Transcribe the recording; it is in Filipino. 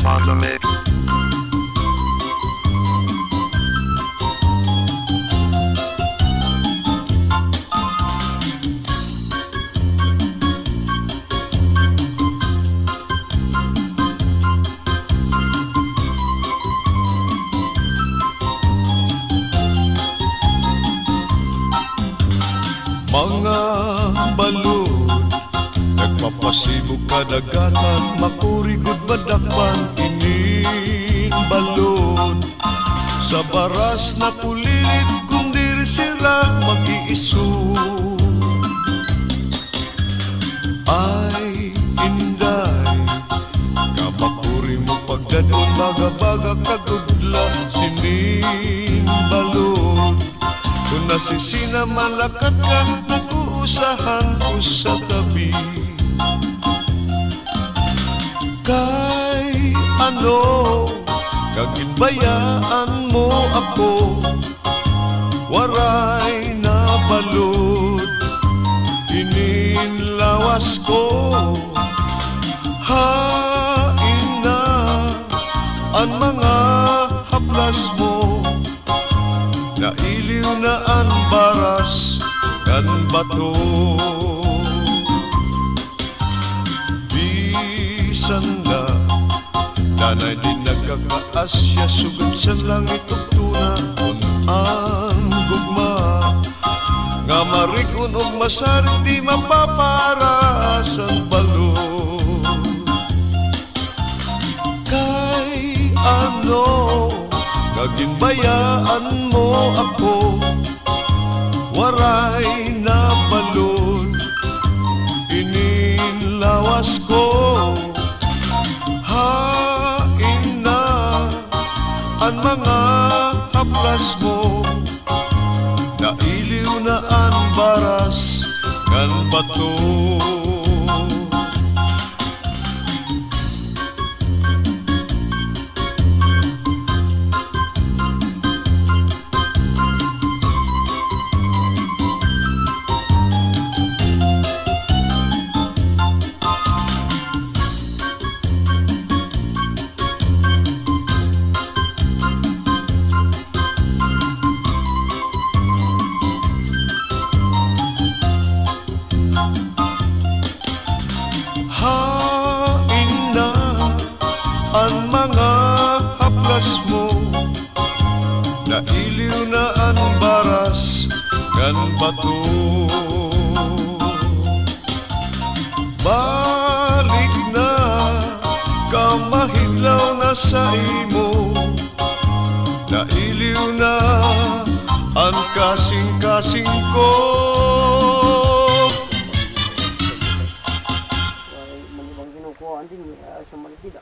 Bass on the mix. Mga balon, nagpapasibog kadagatan, makurigod badakpan, inin balon. Sa baras na pulilit, kundi sila mag-iiso. Ay, inday, kamakuri mo pagdadon, baga-baga kagudla, sinin balon. Kung nasisina malakat ka, nag-uusahan ko sa tabi. Kay ano, kaginbayaan mo ako, waray na balod, ininlawas ko. Hain na ang mga haplas mo, nailiw na ang baras kan bato. Bisan na nanay din nagkakaasya, sugod sa langit ug tuna kun ang gugma. Nga marikon og masarig di mapaparas ang balon. Kay ano, kaginbayaan mo ako, waray na balon, ininlawas ko. Hain na ang mga haplas mo, nailiw na ang baras kan bato. Hain na ang mga haplas mo, nailiw na ang baras kan bato. Balik na, kamahidlaw na sa imo, nailiw na ang kasing-kasing ko. Manibang kinukuhaan din sa Malagida.